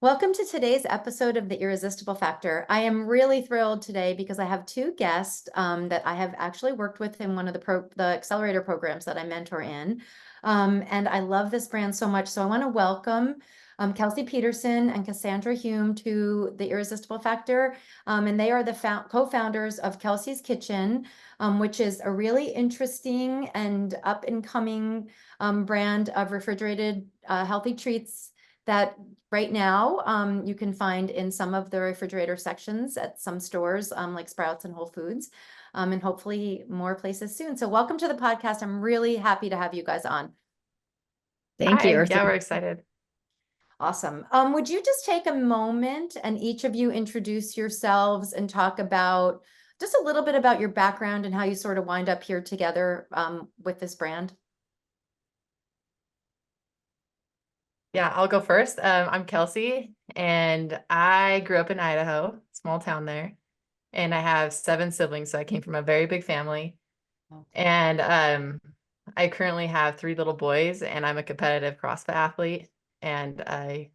Welcome to today's episode of The Irresistible Factor. I am really thrilled today because I have two guests that I have actually worked with in one of the accelerator programs that I mentor in. And I love this brand so much. So I want to welcome Kelsi Peterson and Cassandra Hume to The Irresistible Factor. And they are the co-founders of Kelsi's Kitchen, which is a really interesting and up and coming brand of refrigerated healthy treats that right now you can find in some of the refrigerator sections at some stores like Sprouts and Whole Foods, and hopefully more places soon. So welcome to the podcast. I'm really happy to have you guys on. Thank you. Hi, yeah, we're excited. Awesome. Would you just take a moment and each of you introduce yourselves and talk about just a little bit about your background and how you sort of wind up here together with this brand? Yeah, I'll go first. I'm Kelsi, and I grew up in Idaho, small town there, and I have 7 siblings, so I came from a very big family. Oh. And I currently have 3 little boys, and I'm a competitive CrossFit athlete, and I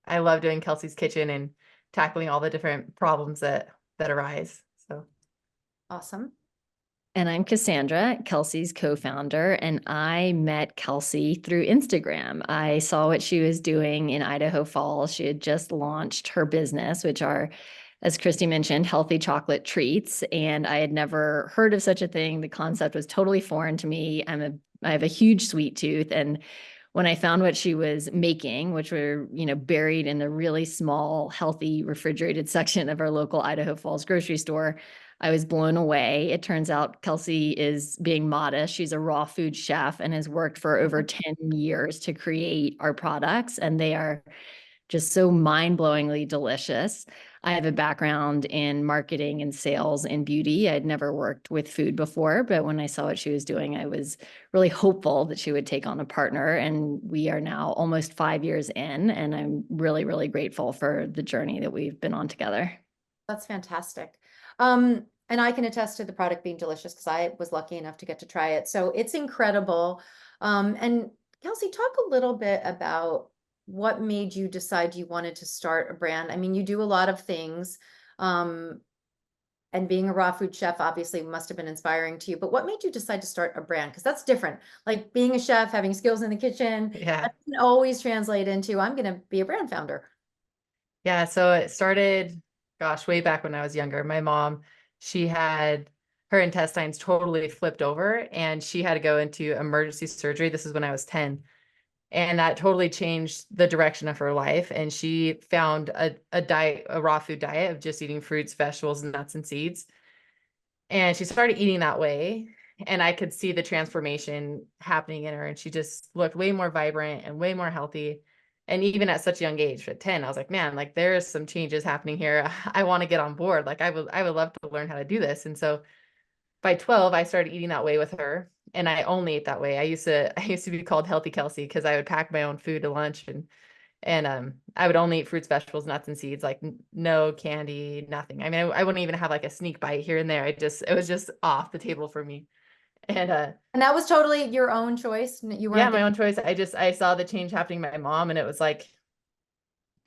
love doing Kelsi's Kitchen and tackling all the different problems that arise. So Awesome. And I'm Cassandra, Kelsi's co-founder, and I met Kelsi through Instagram. I saw what she was doing in Idaho Falls. She had just launched her business, which are, as Christy mentioned, healthy chocolate treats. And I had never heard of such a thing. The concept was totally foreign to me. I have a huge sweet tooth. And when I found what she was making, which were, buried in the really small, healthy, refrigerated section of our local Idaho Falls grocery store, I was blown away. It turns out Kelsi is being modest. She's a raw food chef and has worked for over 10 years to create our products, and they are just so mind-blowingly delicious. I have a background in marketing and sales and beauty. I'd never worked with food before, but when I saw what she was doing, I was really hopeful that she would take on a partner. And we are now almost 5 years in, and I'm really, really grateful for the journey that we've been on together. That's fantastic. And I can attest to the product being delicious because I was lucky enough to get to try it. So it's incredible. And Kelsi, talk a little bit about what made you decide you wanted to start a brand. I mean, you do a lot of things. And being a raw food chef obviously must have been inspiring to you. But what made you decide to start a brand? Because that's different. Like being a chef, having skills in the kitchen, yeah. that can always translate into I'm going to be a brand founder. Yeah, so it started, gosh, way back when I was younger. My mom, she had her intestines totally flipped over and she had to go into emergency surgery. This is when I was 10. And that totally changed the direction of her life. And she found a diet, a raw food diet of just eating fruits, vegetables, and nuts and seeds. And she started eating that way. And I could see the transformation happening in her. And she just looked way more vibrant and way more healthy. And even at such a young age, at 10, I was like, man, like there's some changes happening here. I want to get on board. Like I would love to learn how to do this. And so by 12, I started eating that way with her. And I only ate that way. I used to be called Healthy Kelsi because I would pack my own food to lunch and I would only eat fruits, vegetables, nuts, and seeds, like no candy, nothing. I mean, I wouldn't even have like a sneak bite here and there. It was just off the table for me. And that was totally your own choice. You Yeah, weren't my own choice. I saw the change happening in my mom, and it was like,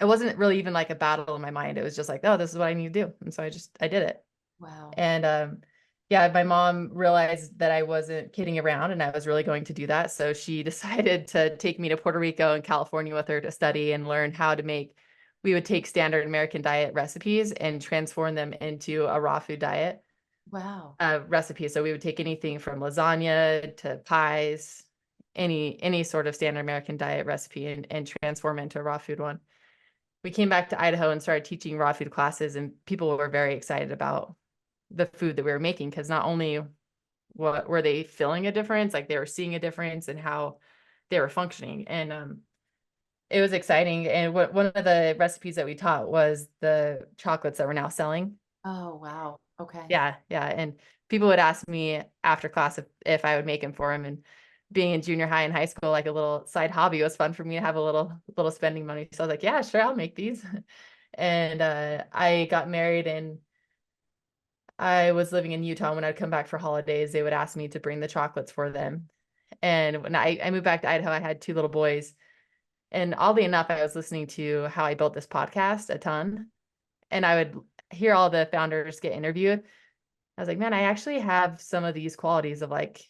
it wasn't really even like a battle in my mind. It was just like, oh, this is what I need to do. And so I did it. Wow. And yeah, my mom realized that I wasn't kidding around and I was really going to do that. So she decided to take me to Puerto Rico and California with her to study and learn how to make, we would take standard American diet recipes and transform them into a raw food diet Wow. recipe. So we would take anything from lasagna to pies, any sort of standard American diet recipe and transform it into a raw food one. We came back to Idaho and started teaching raw food classes, and people were very excited about the food that we were making because not only what were they feeling a difference, like they were seeing a difference in how they were functioning. And it was exciting. And one of the recipes that we taught was the chocolates that we're now selling. Oh, wow. Okay. Yeah, yeah. And people would ask me after class if I would make them for them. And being in junior high and high school, like a little side hobby, was fun for me to have a little spending money. So I was like, yeah, sure, I'll make these. And I got married and I was living in Utah. When I'd come back for holidays, they would ask me to bring the chocolates for them. And when I moved back to Idaho, I had 2 little boys. And oddly enough, I was listening to How I Built This Podcast a ton, and I would hear all the founders get interviewed. I was like, man, I actually have some of these qualities of like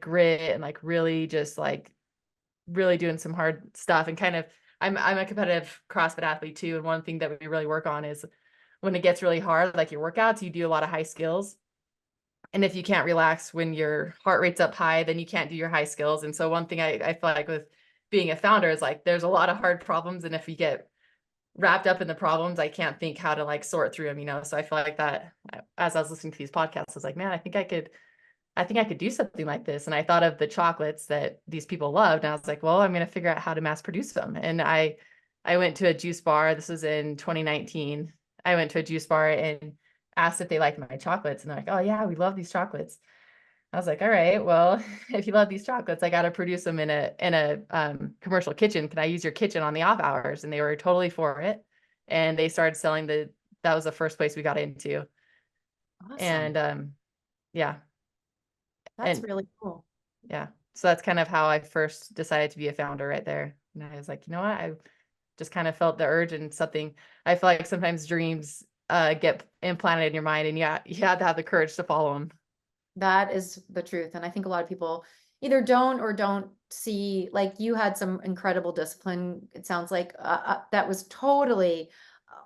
grit and like really just like really doing some hard stuff, and kind of I'm a competitive CrossFit athlete too. And one thing that we really work on is when it gets really hard, like your workouts, you do a lot of high skills. And if you can't relax when your heart rate's up high, then you can't do your high skills. And so one thing I feel like with being a founder is like there's a lot of hard problems. And if you get wrapped up in the problems, I can't think how to like sort through them, you know? So I feel like that as I was listening to these podcasts, I was like, man, I think I could do something like this. And I thought of the chocolates that these people loved. And I was like, well, I'm going to figure out how to mass produce them. And I went to a juice bar. This was in 2019. I went to a juice bar and asked if they liked my chocolates. And they're like, oh yeah, we love these chocolates. I was like, all right, well, if you love these chocolates, I got to produce them in a commercial kitchen. Can I use your kitchen on the off hours? And they were totally for it. And they started selling that was the first place we got into. Awesome. And yeah. That's And really cool. yeah, so that's kind of how I first decided to be a founder right there. And I was like, you know what? I just kind of felt the urge, and something I feel like sometimes dreams get implanted in your mind, and yeah, you have to have the courage to follow them. That is the truth. And I think a lot of people either don't or don't see, like you had some incredible discipline. It sounds like that was totally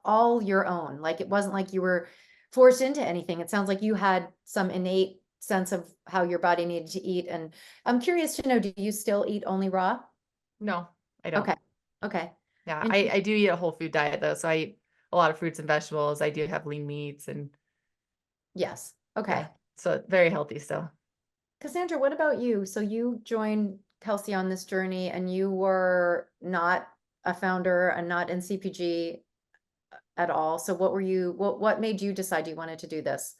all your own. Like it wasn't like you were forced into anything. It sounds like you had some innate sense of how your body needed to eat. And I'm curious to know, do you still eat only raw? No, I don't. Okay. Okay. Yeah, And I do eat a whole food diet though. So I eat a lot of fruits and vegetables. I do have lean meats, and yes. yeah, Okay. so very healthy still. Cassandra, what about you? So you joined Kelsi on this journey and you were not a founder and not in CPG at all. So what made you decide you wanted to do this?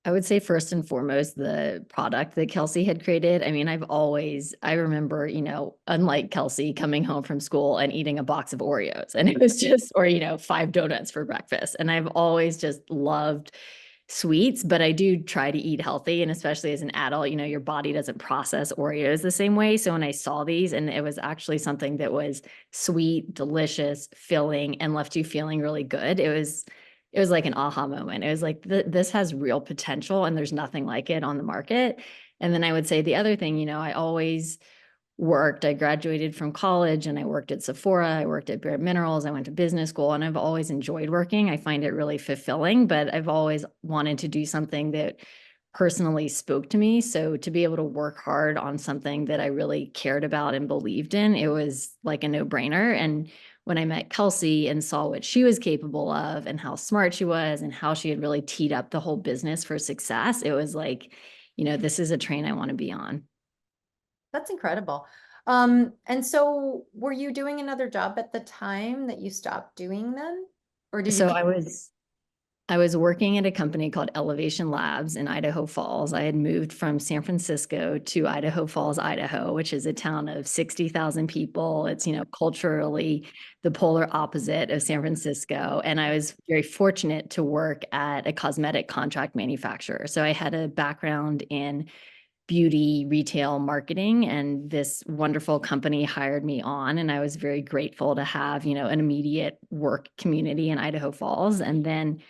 I would say first and foremost, the product that Kelsi had created. I mean, I remember, unlike Kelsi coming home from school and eating a box of Oreos, and it was just, or, 5 donuts for breakfast. And I've always just loved sweets, but I do try to eat healthy. And especially as an adult, your body doesn't process Oreos the same way. So when I saw these, and it was actually something that was sweet, delicious, filling, and left you feeling really good, it was like an aha moment. It was like, this has real potential and there's nothing like it on the market. And then I would say the other thing, I always I graduated from college and I worked at Sephora, I worked at Bare Minerals, I went to business school, and I've always enjoyed working. I find it really fulfilling, but I've always wanted to do something that personally spoke to me. So to be able to work hard on something that I really cared about and believed in, it was like a no-brainer. And when I met Kelsi and saw what she was capable of and how smart she was and how she had really teed up the whole business for success, it was like, this is a train I want to be on. That's incredible. And so were you doing another job at the time that you stopped doing them? Or did you So keep? I was working at a company called Elevation Labs in Idaho Falls. I had moved from San Francisco to Idaho Falls, Idaho, which is a town of 60,000 people. It's, culturally the polar opposite of San Francisco. And I was very fortunate to work at a cosmetic contract manufacturer. So I had a background in beauty retail marketing, and this wonderful company hired me on, and I was very grateful to have, an immediate work community in Idaho Falls. And then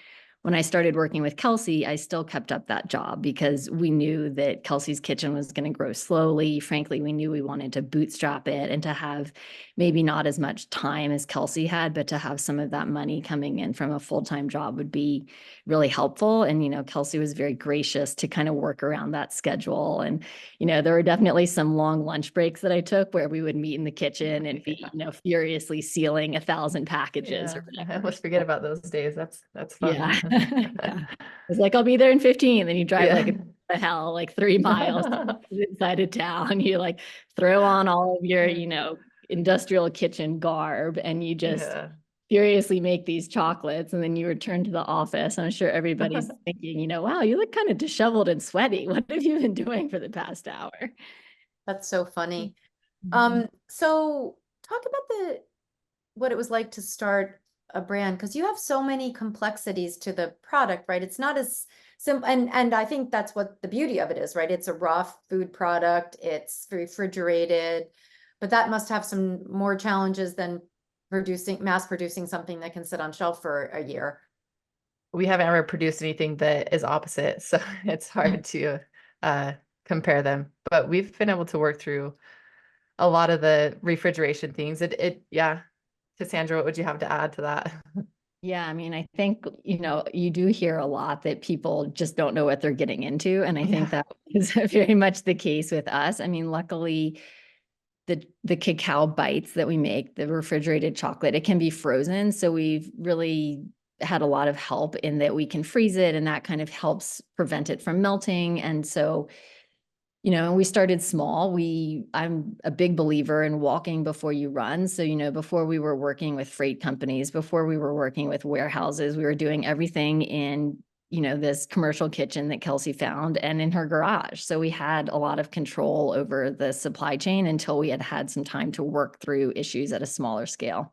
when I started working with Kelsi, I still kept up that job because we knew that Kelsi's Kitchen was going to grow slowly. Frankly, we knew we wanted to bootstrap it and to have maybe not as much time as Kelsi had, but to have some of that money coming in from a full-time job would be really helpful. And, Kelsi was very gracious to kind of work around that schedule. And, there were definitely some long lunch breaks that I took where we would meet in the kitchen and be, furiously sealing 1,000 packages or I whatever. almost forget about those days. That's fun. Yeah. Yeah. It's like, I'll be there in 15. Then you drive Yeah. the hell, like 3 miles inside of town. You like throw on all of your, industrial kitchen garb, and you just Yeah. furiously make these chocolates. And then you return to the office. I'm sure everybody's thinking, wow, you look kind of disheveled and sweaty. What have you been doing for the past hour? That's so funny. Mhm. So talk about what it was like to start a brand, because you have so many complexities to the product, right? It's not as simple, and I think that's what the beauty of it is, right? It's a raw food product, it's refrigerated. but that must have some more challenges than mass producing something that can sit on shelf for a year. We haven't ever produced anything that is opposite, so it's hard to compare them. But we've been able to work through a lot of the refrigeration things. Yeah. Cassandra, what would you have to add to that? Yeah, I mean, I think, you do hear a lot that people just don't know what they're getting into. And I think that is very much the case with us. I mean, luckily, the cacao bites that we make, the refrigerated chocolate, it can be frozen. So we've really had a lot of help in that we can freeze it, and that kind of helps prevent it from melting. And so, we started small. I'm a big believer in walking before you run. So, before we were working with freight companies, before we were working with warehouses, we were doing everything in, this commercial kitchen that Kelsi found and in her garage. So we had a lot of control over the supply chain until we had had some time to work through issues at a smaller scale.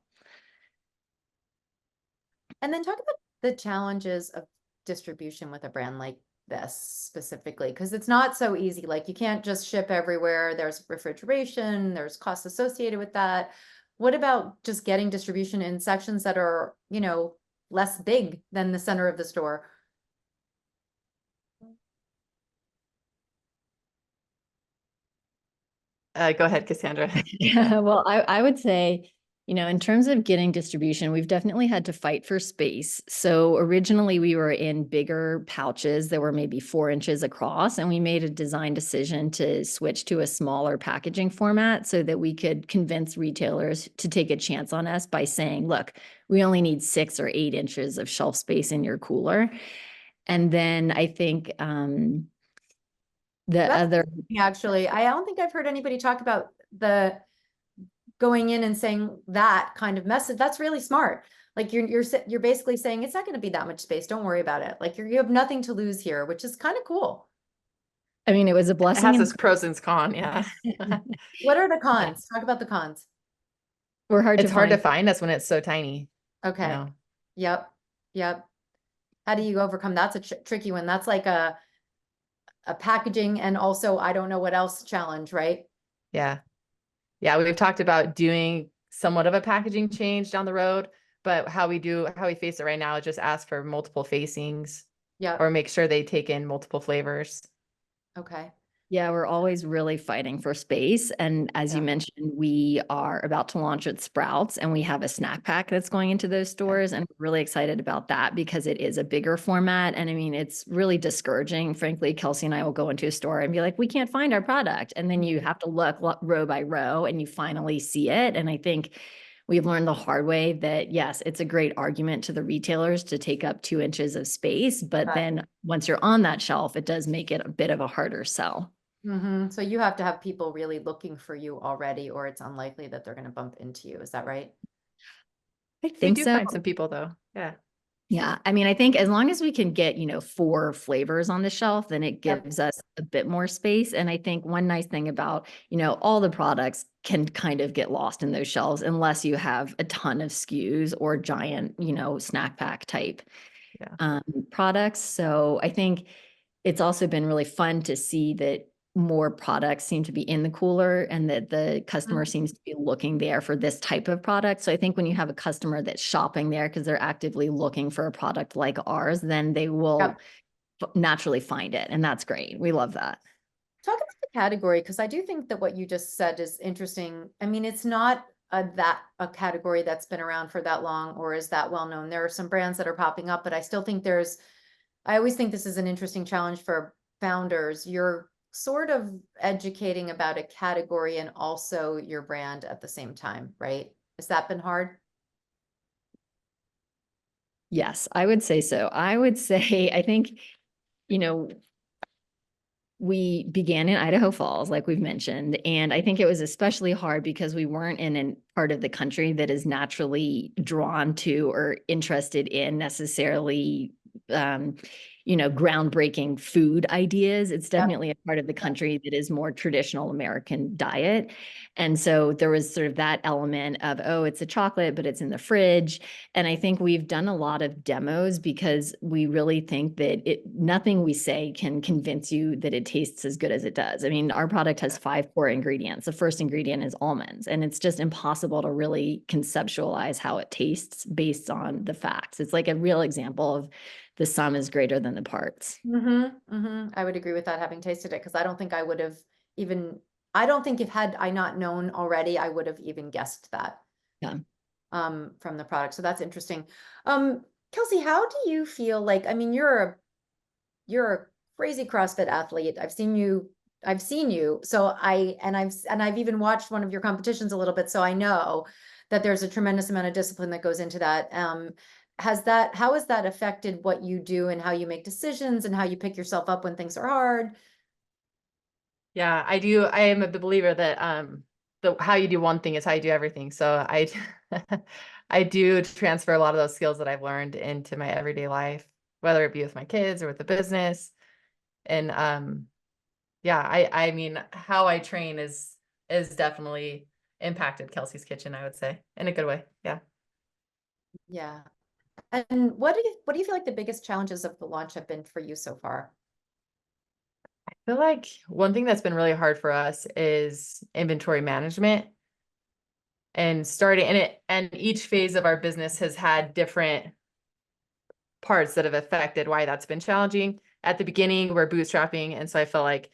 And then talk about the challenges of distribution with a brand like this specifically, because it's not so easy. Like, you can't just ship everywhere. There's refrigeration, there's costs associated with that. What about just getting distribution in sections that are, less big than the center of the store? Go ahead, Cassandra. Yeah, well, I would say, in terms of getting distribution, we've definitely had to fight for space. So originally we were in bigger pouches that were maybe 4 inches across, and we made a design decision to switch to a smaller packaging format so that we could convince retailers to take a chance on us by saying, look, we only need 6 or 8 inches of shelf space in your cooler. And then I think Actually, I don't think I've heard anybody talk about the going in and saying that kind of message. That's really smart. Like, you're basically saying it's not going to be that much space. Don't worry about it. Like, you have nothing to lose here, which is kind of cool. I mean, it was a It blessing. has its pros and cons, yeah. What are the cons? Talk about the cons. We're hard It's to hard to find. find us when it's so tiny. Okay. Yep. How do you overcome? That's a tricky one. That's like a packaging and also I don't know what else challenge, right? Yeah. Yeah, we've talked about doing somewhat of a packaging change down the road, but how we face it right now is just ask for multiple facings. Yeah. Or make sure they take in multiple flavors. Okay. Yeah, we're always really fighting for space. And as you mentioned, we are about to launch at Sprouts, and we have a snack pack that's going into those stores. And we're really excited about that because it is a bigger format. And I mean, it's really discouraging. Frankly, Kelsi and I will go into a store and be like, we can't find our product. And then you have to look row by row and you finally see it. And I think we've learned the hard way that, yes, it's a great argument to the retailers to take up 2 inches of space. But then once you're on that shelf, it does make it a bit of a harder sell. So you have to have people really looking for you already, or it's unlikely that they're going to bump into you. Is that right? I think we do so. find some people though. Yeah. Yeah. I mean, I think as long as we can get, 4 flavors on the shelf, then it gives us a bit more space. And I think one nice thing about, all the products can kind of get lost in those shelves unless you have a ton of SKUs or giant, snack pack type products. So I think it's also been really fun to see that more products seem to be in the cooler and that the customer seems to be looking there for this type of product. So I think when you have a customer that's shopping there because they're actively looking for a product like ours, then they will naturally find it. And that's great. We love that. Talk about the category, because I do think that what you just said is interesting. I mean, it's not a category that's been around for that long or is that well known. There are some brands that are popping up, but I still think I always think this is an interesting challenge for founders. You're sort of educating about a category and also your brand at the same time, right? Has that been hard? Yes, I would say so. I would say, I think, we began in Idaho Falls, like we've mentioned, and I think it was especially hard because we weren't in a part of the country that is naturally drawn to or interested in necessarily groundbreaking food ideas. It's definitely a part of the country that is more traditional American diet. And so there was sort of that element of, oh, it's a chocolate, but it's in the fridge. And I think we've done a lot of demos because we really think that nothing we say can convince you that it tastes as good as it does. I mean, our product has 5 core ingredients. The first ingredient is almonds, and it's just impossible to really conceptualize how it tastes based on the facts. It's like a real example of the sum is greater than the parts. I would agree with that, having tasted it, because I don't think I would have even, I don't think if had I not known already, I would have even guessed that. Yeah. From the product. So that's interesting. Kelsi, how do you feel like, I mean, you're a crazy CrossFit athlete. I've seen you. So I've even watched one of your competitions a little bit. So I know that there's a tremendous amount of discipline that goes into that. How has that affected what you do and how you make decisions and how you pick yourself up when things are hard? Yeah, I do. I am a believer that how you do one thing is how you do everything. So I I do transfer a lot of those skills that I've learned into my everyday life, whether it be with my kids or with the business. And yeah, I mean, how I train is definitely impacted Kelsey's Kitchen, I would say, in a good way. Yeah. Yeah. And what do you feel like the biggest challenges of the launch have been for you so far? I feel like one thing that's been really hard for us is inventory management, and starting in it, and each phase of our business has had different parts that have affected why that's been challenging. At the beginning, we're bootstrapping, and so I felt like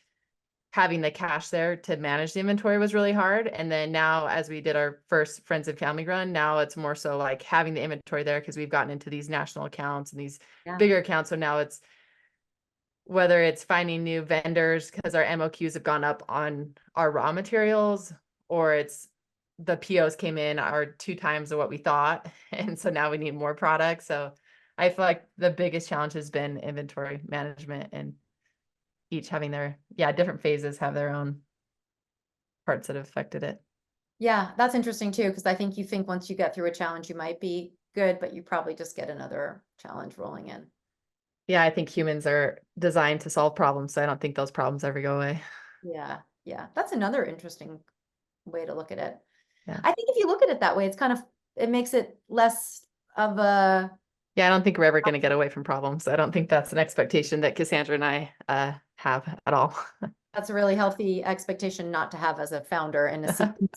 having the cash there to manage the inventory was really hard. And then now, as we did our first friends and family run, now it's more so like having the inventory there because we've gotten into these national accounts and these bigger accounts. So now it's whether it's finding new vendors because our MOQs have gone up on our raw materials, or it's the POs came in are 2 times of what we thought. And so now we need more products. So I feel like the biggest challenge has been inventory management, and each having their, different phases have their own parts that have affected it. Yeah, that's interesting too, because I think you think once you get through a challenge, you might be good, but you probably just get another challenge rolling in. Yeah, I think humans are designed to solve problems, so I don't think those problems ever go away. Yeah, that's another interesting way to look at it. Yeah. I think if you look at it that way, it makes it less of a, Yeah, I don't think we're ever going to get away from problems. I don't think that's an expectation that Cassandra and I have at all. that's a really healthy expectation not to have as a founder in a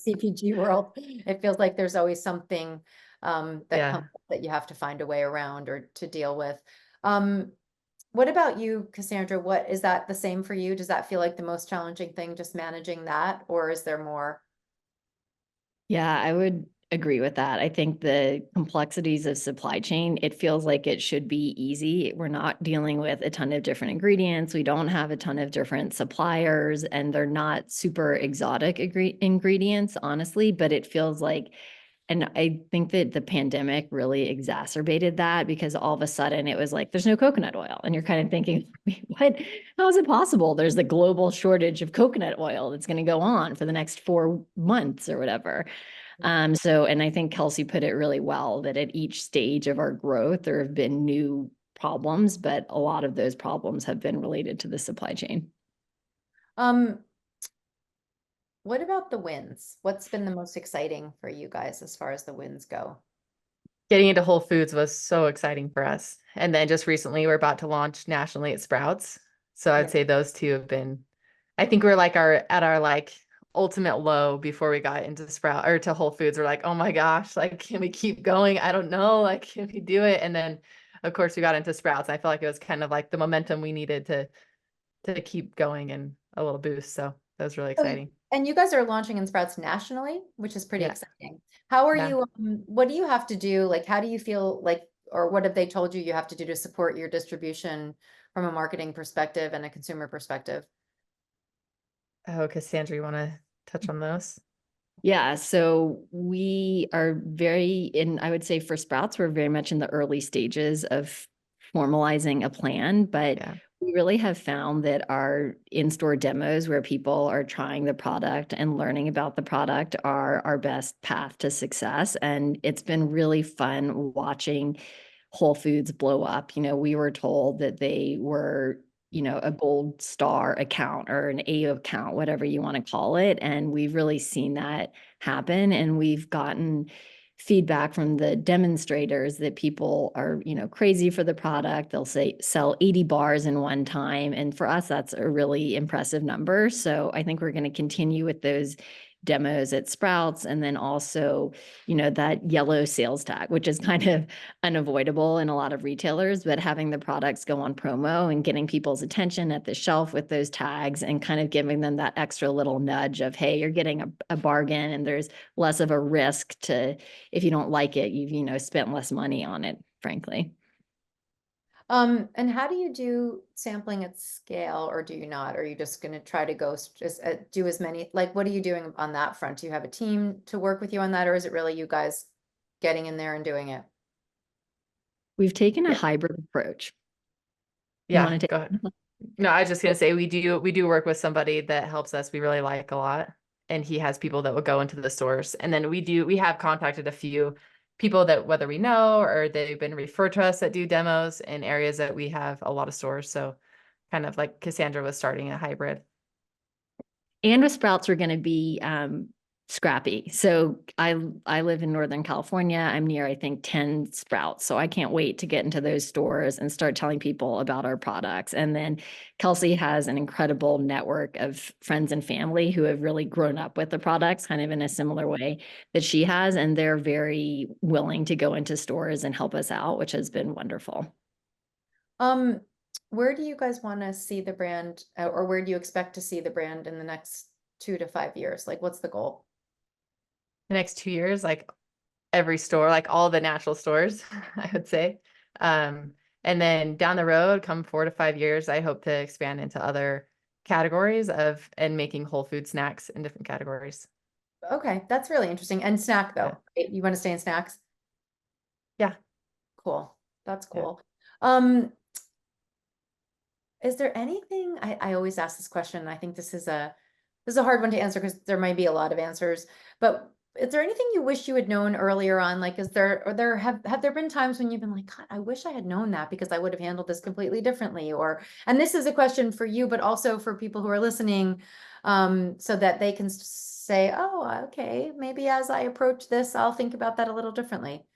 CPG world. It feels like there's always something that comes up that you have to find a way around or to deal with. What about you, Cassandra? What is that the same for you? Does that feel like the most challenging thing, just managing that, or is there more? Yeah, I would agree with that. I think the complexities of supply chain, it feels like it should be easy. We're not dealing with a ton of different ingredients. We don't have a ton of different suppliers, and they're not super exotic ingredients, honestly, but it feels like, and I think that the pandemic really exacerbated that because all of a sudden it was like, there's no coconut oil. And you're kind of thinking, what? How is it possible? There's the global shortage of coconut oil that's going to go on for the next 4 months or whatever. And I think Kelsi put it really well that at each stage of our growth, there have been new problems, but a lot of those problems have been related to the supply chain. What about the wins? What's been the most exciting for you guys as far as the wins go? Getting into Whole Foods was so exciting for us. And then just recently, we're about to launch nationally at Sprouts. So I'd say those two have been, I think we're like at our like ultimate low before we got into Sprout or to Whole Foods. We're like, oh my gosh, like, can we keep going? I don't know. Like, can we do it? And then of course we got into Sprouts. I felt like it was kind of like the momentum we needed to keep going and a little boost. So that was really exciting. And you guys are launching in Sprouts nationally, which is pretty Yeah. exciting. How are Yeah. you, what do you have to do? Like, how do you feel like, or what have they told you have to do to support your distribution from a marketing perspective and a consumer perspective? Oh, Cassandra, you want to touch on those? Yeah, so we are I would say for Sprouts, we're very much in the early stages of formalizing a plan, but we really have found that our in-store demos where people are trying the product and learning about the product are our best path to success. And it's been really fun watching Whole Foods blow up. We were told that they were, a gold star account or an A account, whatever you want to call it. And we've really seen that happen. And we've gotten feedback from the demonstrators that people are, crazy for the product. They'll say sell 80 bars in one time. And for us, that's a really impressive number. So I think we're going to continue with those demos at Sprouts, and then also, that yellow sales tag, which is kind of unavoidable in a lot of retailers, but having the products go on promo and getting people's attention at the shelf with those tags and kind of giving them that extra little nudge of, hey, you're getting a bargain, and there's less of a risk to, if you don't like it, you've, spent less money on it, frankly. And how do you do sampling at scale, or do you not? Are you just going to try to go just do as many, like, what are you doing on that front? Do you have a team to work with you on that, or is it really you guys getting in there and doing it? We've taken a hybrid approach. You Yeah, want to go ahead. No, I was just gonna say we do work with somebody that helps us. We really like a lot, and he has people that will go into the stores, and then we have contacted a few people that whether we know or they've been referred to us that do demos in areas that we have a lot of stores. So kind of like Cassandra was starting a hybrid. And with Sprouts, we're going to be scrappy. So I live in Northern California. I'm near, I think, 10 Sprouts. So I can't wait to get into those stores and start telling people about our products. And then Kelsi has an incredible network of friends and family who have really grown up with the products kind of in a similar way that she has. And they're very willing to go into stores and help us out, which has been wonderful. Where do you guys want to see the brand, or where do you expect to see the brand in the next 2 to 5 years? Like, what's the goal? The next 2 years, like every store, like all the natural stores, I would say. And then down the road, come 4 to 5 years, I hope to expand into other categories and making whole food snacks in different categories. Okay, that's really interesting. And snack though, right? You want to stay in snacks? Yeah. Cool. That's Yeah. cool. Is there anything, I always ask this question, and I think this is a hard one to answer because there might be a lot of answers, but is there anything you wish you had known earlier on? Like, have there been times when you've been like, God, I wish I had known that because I would have handled this completely differently? And this is a question for you, but also for people who are listening, so that they can say, oh, okay, maybe as I approach this, I'll think about that a little differently.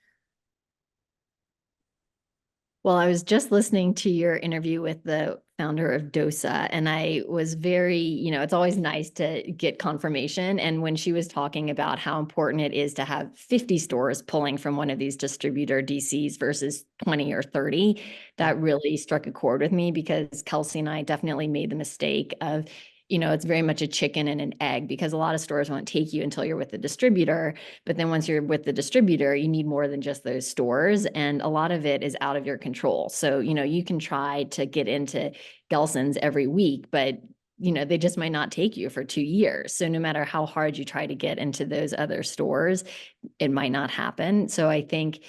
Well, I was just listening to your interview with the founder of Dosa, and I was very, it's always nice to get confirmation. And when she was talking about how important it is to have 50 stores pulling from one of these distributor DCs versus 20 or 30, that really struck a chord with me, because Kelsi and I definitely made the mistake of, it's very much a chicken and an egg, because a lot of stores won't take you until you're with the distributor. But then once you're with the distributor, you need more than just those stores. And a lot of it is out of your control. So, you can try to get into Gelson's every week, but they just might not take you for 2 years. So no matter how hard you try to get into those other stores, it might not happen. So I think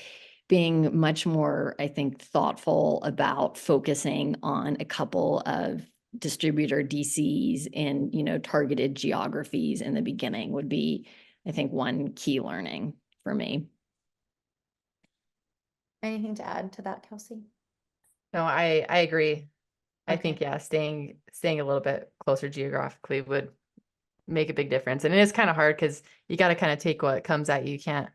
being much more, thoughtful about focusing on a couple of distributor DCs in, targeted geographies in the beginning would be, I think, one key learning for me. Anything to add to that, Kelsi? No, I agree. I Okay. think, yeah, staying a little bit closer geographically would make a big difference. And it is kind of hard because you got to kind of take what comes at you. You can't.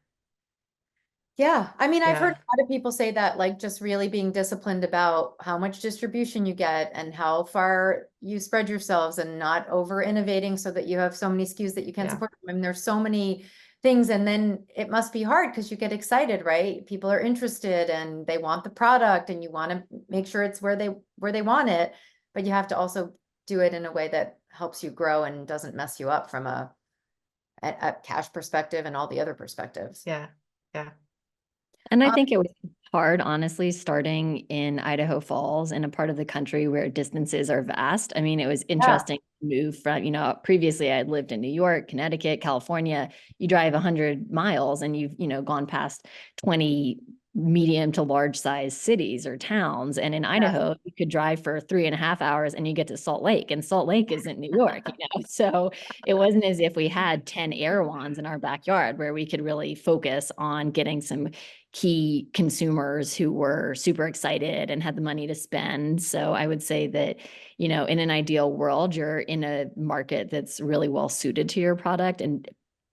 Yeah, I mean, I've heard Yeah. a lot of people say that, like, just really being disciplined about how much distribution you get and how far you spread yourselves and not over innovating so that you have so many SKUs that you can't Yeah. support. I mean, there's so many things, and then it must be hard because you get excited, right? People are interested and they want the product, and you want to make sure it's where they want it, but you have to also do it in a way that helps you grow and doesn't mess you up from a cash perspective and all the other perspectives. Yeah. Yeah. And I think it was hard, honestly, starting in Idaho Falls, in a part of the country where distances are vast. I mean, it was interesting to move from, previously I had lived in New York, Connecticut, California. You drive 100 miles and you've, gone past 20 medium to large size cities or towns. And in Idaho, you could drive for 3.5 hours and you get to Salt Lake, and Salt Lake isn't New York, So it wasn't as if we had 10 Erewhons in our backyard where we could really focus on getting some key consumers who were super excited and had the money to spend. So I would say that, in an ideal world, you're in a market that's really well suited to your product and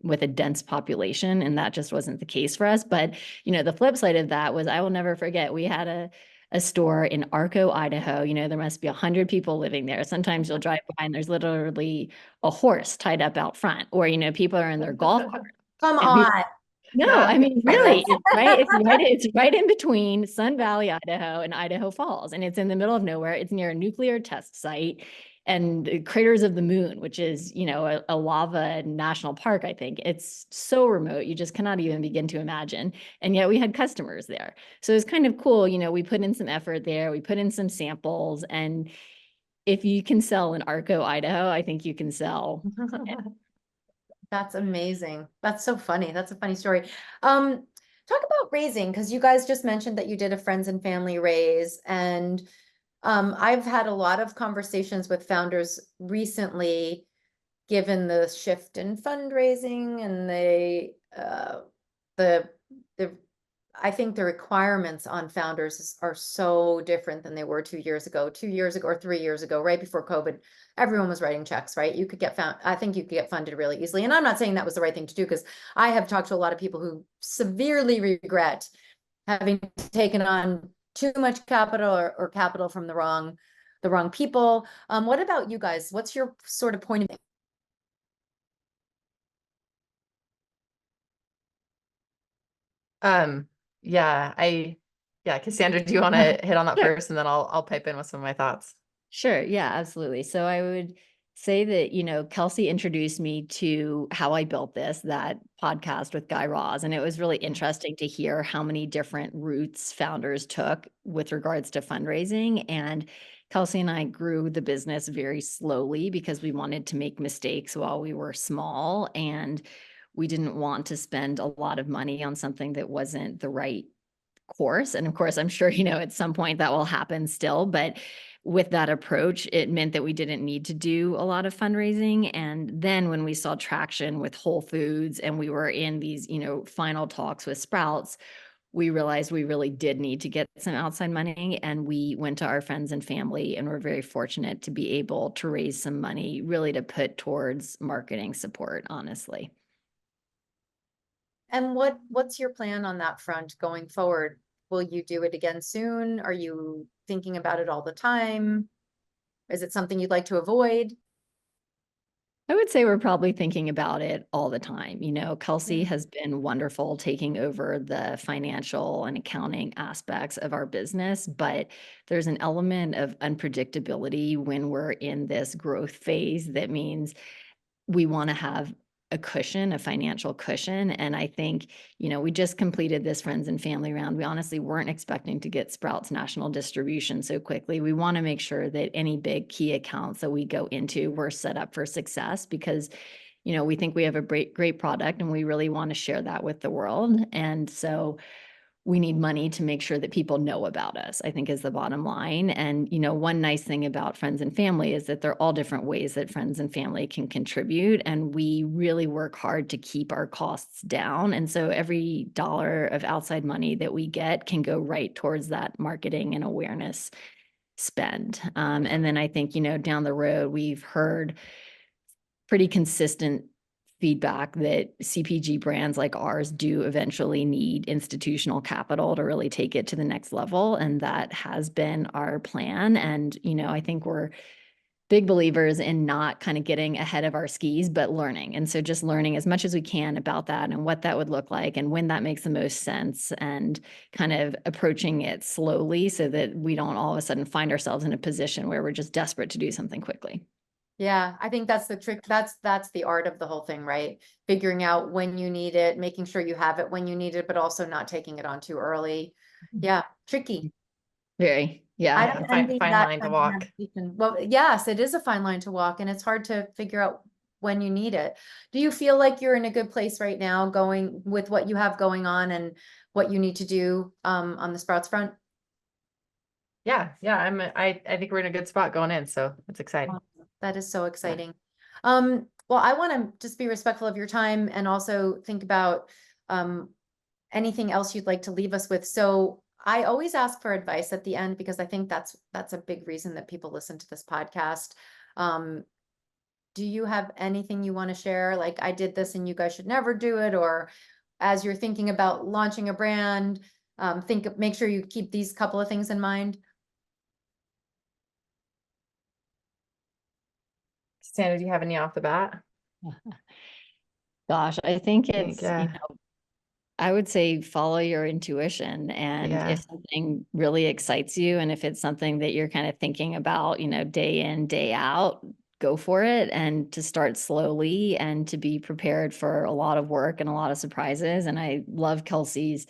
with a dense population, and that just wasn't the case for us. But the flip side of that was, I will never forget, we had a store in Arco, Idaho. There must be 100 people living there. Sometimes you'll drive by and there's literally a horse tied up out front, or people are in their golf cart. Come on. No, I mean, really, it's right in between Sun Valley, Idaho and Idaho Falls, and it's in the middle of nowhere. It's near a nuclear test site and Craters of the Moon, which is, a lava national park, I think. It's so remote, you just cannot even begin to imagine. And yet we had customers there. So it was kind of cool. We put in some effort there, we put in some samples, and if you can sell in Arco, Idaho, I think you can sell. That's amazing. That's so funny. That's a funny story. Talk about raising, because you guys just mentioned that you did a friends and family raise, and I've had a lot of conversations with founders recently, given the shift in fundraising and the I think the requirements on founders are so different than they were 2 years ago. 2 years ago or 3 years ago, right before COVID, everyone was writing checks, right? You could get I think you could get funded really easily. And I'm not saying that was the right thing to do, because I have talked to a lot of people who severely regret having taken on too much capital or capital from the wrong people. What about you guys? What's your sort of point of Cassandra, do you want to hit on that first, and then I'll pipe in with some of my thoughts? Sure. Yeah, absolutely. So I would say that, Kelsi introduced me to how I built that podcast with Guy Raz. And it was really interesting to hear how many different routes founders took with regards to fundraising. And Kelsi and I grew the business very slowly because we wanted to make mistakes while we were small. And we didn't want to spend a lot of money on something that wasn't the right course. And of course, I'm sure, at some point that will happen still, but with that approach, it meant that we didn't need to do a lot of fundraising. And then when we saw traction with Whole Foods and we were in these, final talks with Sprouts, we realized we really did need to get some outside money. And we went to our friends and family, and we're very fortunate to be able to raise some money really to put towards marketing support, honestly. And what's your plan on that front going forward? Will you do it again soon? Are you thinking about it all the time? Is it something you'd like to avoid? I would say we're probably thinking about it all the time. Kelsi has been wonderful taking over the financial and accounting aspects of our business, but there's an element of unpredictability when we're in this growth phase that means we want to have a cushion, a financial cushion. And I think, we just completed this friends and family round. We honestly weren't expecting to get Sprouts national distribution so quickly. We want to make sure that any big key accounts that we go into, we're set up for success because, we think we have a great product and we really want to share that with the world. And so we need money to make sure that people know about us, I think is the bottom line. And, one nice thing about friends and family is that they're all different ways that friends and family can contribute. And we really work hard to keep our costs down. And so every dollar of outside money that we get can go right towards that marketing and awareness spend. And then I think, down the road, we've heard pretty consistent feedback that CPG brands like ours do eventually need institutional capital to really take it to the next level. And that has been our plan. And, I think we're big believers in not kind of getting ahead of our skis, but learning. And so just learning as much as we can about that and what that would look like and when that makes the most sense and kind of approaching it slowly so that we don't all of a sudden find ourselves in a position where we're just desperate to do something quickly. Yeah, I think that's the trick. That's the art of the whole thing, right? Figuring out when you need it, making sure you have it when you need it, but also not taking it on too early. Yeah, tricky. Very, yeah. I don't Fine envy line that to kind of walk. navigation. Well, yes, it is a fine line to walk, and it's hard to figure out when you need it. Do you feel like you're in a good place right now going with what you have going on and what you need to do on the sprouts front? Yeah. I think we're in a good spot going in. So it's exciting. That is so exciting. Well, I want to just be respectful of your time and also think about anything else you'd like to leave us with. So I always ask for advice at the end because I think that's a big reason that people listen to this podcast. Do you have anything you want to share? Like, I did this and you guys should never do it, or as you're thinking about launching a brand, make sure you keep these couple of things in mind. Sandra, do you have any off the bat? Gosh, I think I think, it's, I would say follow your intuition. And Yeah. if something really excites you, and if it's something that you're kind of thinking about, day in, day out, go for it. And to start slowly and to be prepared for a lot of work and a lot of surprises. And I love Kelsey's,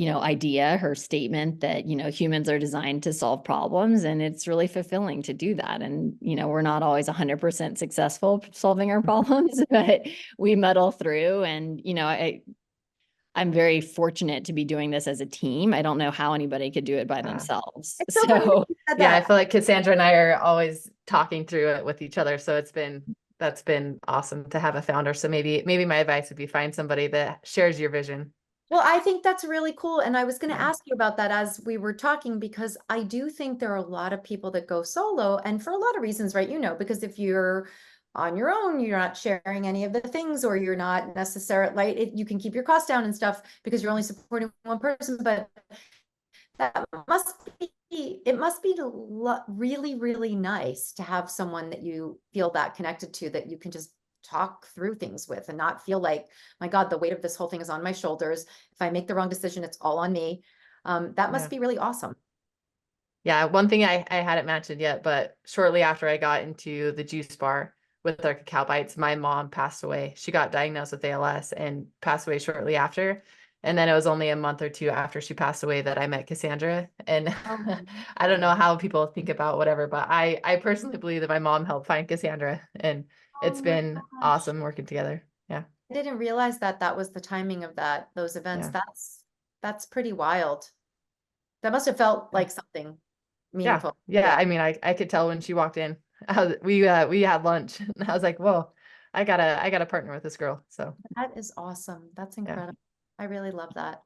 idea, her statement that, humans are designed to solve problems, and it's really fulfilling to do that. And, we're not always 100% successful solving our problems, but we muddle through. And, I'm very fortunate to be doing this as a team. I don't know how anybody could do it by themselves. It's so funny that So you said Yeah, I that. feel like Cassandra and I are always talking through it with each other. So that's been awesome to have a founder. So maybe my advice would be find somebody that shares your vision. Well, I think that's really cool. And I was going to Yeah. ask you about that as we were talking, because I do think there are a lot of people that go solo, and for a lot of reasons, right? Because if you're on your own, you're not sharing any of the things, or you're not necessarily like you can keep your costs down and stuff because you're only supporting one person. But that it must be really, really nice to have someone that you feel that connected to, that you can just talk through things with and not feel like, my God, the weight of this whole thing is on my shoulders. If I make the wrong decision, it's all on me. That must Yeah. be really awesome. Yeah. One thing I hadn't mentioned yet, but shortly after I got into the juice bar with our cacao bites, my mom passed away. She got diagnosed with ALS and passed away shortly after. And then it was only a month or two after she passed away that I met Cassandra. And I don't know how people think about whatever, but I personally believe that my mom helped find Cassandra, and it's Oh my been gosh. awesome working together. Yeah. I didn't realize that was the timing of those events. Yeah. That's pretty wild. That must have felt Yeah. like something Yeah. meaningful. Yeah. I mean, I could tell when she walked in. We had lunch and I was like, whoa, I gotta partner with this girl. So That is awesome. That's yeah. incredible. I really love that.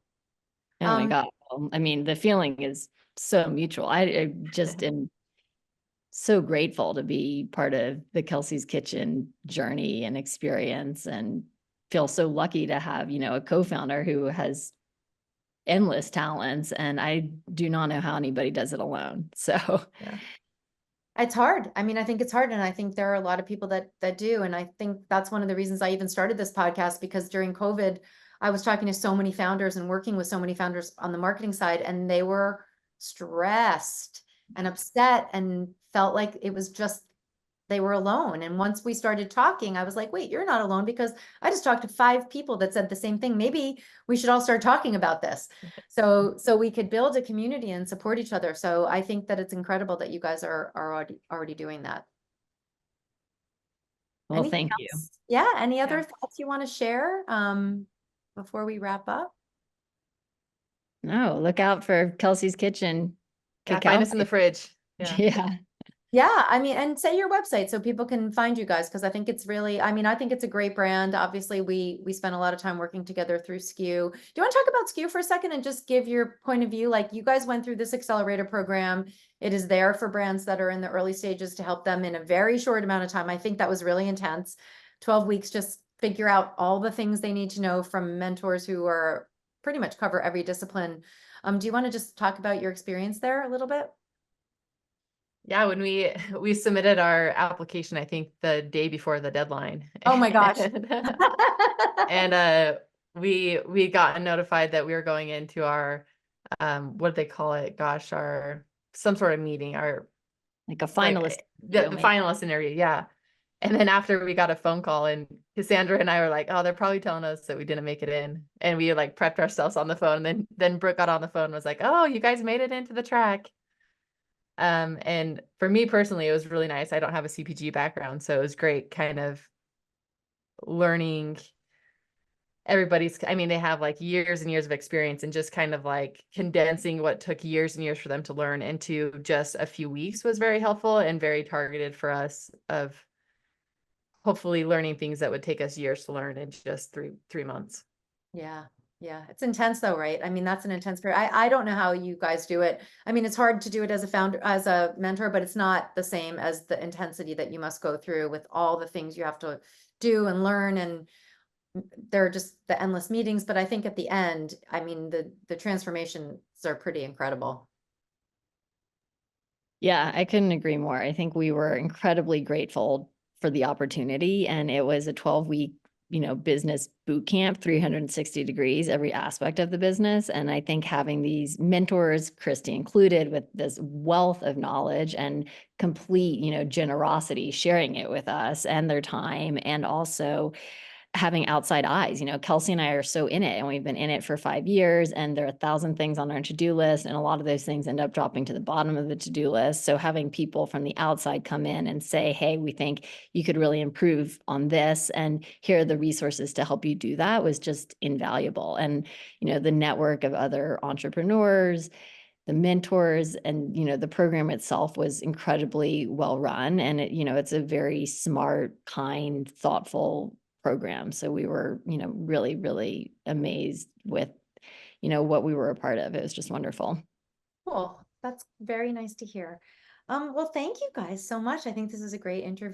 oh my God. Well, I mean, the feeling is so mutual. I just am so grateful to be part of the Kelsey's Kitchen journey and experience, and feel so lucky to have, a co-founder who has endless talents. And I do not know how anybody does it alone. So Yeah. It's hard. I mean, I think it's hard, and I think there are a lot of people that do. And I think that's one of the reasons I even started this podcast, because during COVID, I was talking to so many founders and working with so many founders on the marketing side, and they were stressed and upset and felt like it was just they were alone. And once we started talking, I was like, wait, you're not alone, because I just talked to 5 people that said the same thing. Maybe we should all start talking about this. So we could build a community and support each other. So I think that it's incredible that you guys are already doing that. well, Anything thank you. else? Yeah, any other Yeah. thoughts you want to share before we wrap up? No, look out for Kelsey's Kitchen Yeah. cacao. Find us in the fridge. Yeah. Yeah. Yeah, I mean, and say your website so people can find you guys, because I think it's really, I mean, I think it's a great brand. Obviously, we spent a lot of time working together through SKU. Do you want to talk about SKU for a second and just give your point of view? Like, you guys went through this accelerator program. It is there for brands that are in the early stages to help them in a very short amount of time. I think that was really intense. 12 weeks, just figure out all the things they need to know from mentors who are pretty much cover every discipline. Do you want to just talk about your experience there a little bit? Yeah, when we submitted our application, I think the day before the deadline. Oh my gosh. And we got notified that we were going into our what do they call it? Gosh, our some sort of meeting, our Like a like finalist. the interview, maybe. finalist interview, yeah. And then after we got a phone call, and Cassandra and I were like, oh, they're probably telling us that we didn't make it in. And we like prepped ourselves on the phone. And then Brooke got on the phone and was like, oh, you guys made it into the track. And for me personally, it was really nice. I don't have a CPG background, so it was great kind of learning I mean, they have like years and years of experience, and just kind of like condensing what took years and years for them to learn into just a few weeks was very helpful and very targeted for us, of hopefully learning things that would take us years to learn in just three months. Yeah. Yeah. It's intense though, right? I mean, that's an intense period. I don't know how you guys do it. I mean, it's hard to do it as a founder, as a mentor, but it's not the same as the intensity that you must go through with all the things you have to do and learn. And they're just the endless meetings. But I think at the end, I mean, the transformations are pretty incredible. Yeah, I couldn't agree more. I think we were incredibly grateful for the opportunity, and it was a 12-week, business boot camp, 360 degrees, every aspect of the business. And I think having these mentors, Christy included, with this wealth of knowledge and complete, generosity, sharing it with us and their time, and also having outside eyes. Kelsi and I are so in it, and we've been in it for 5 years, and there are 1,000 things on our to-do list, and a lot of those things end up dropping to the bottom of the to-do list. So having people from the outside come in and say, hey, we think you could really improve on this, and here are the resources to help you do that, was just invaluable. And, the network of other entrepreneurs, the mentors, and the program itself was incredibly well run, and it's a very smart, kind, thoughtful program. So we were really, really amazed with what we were a part of. It was just wonderful. Cool. That's very nice to hear. Well, thank you guys so much. I think this is a great interview.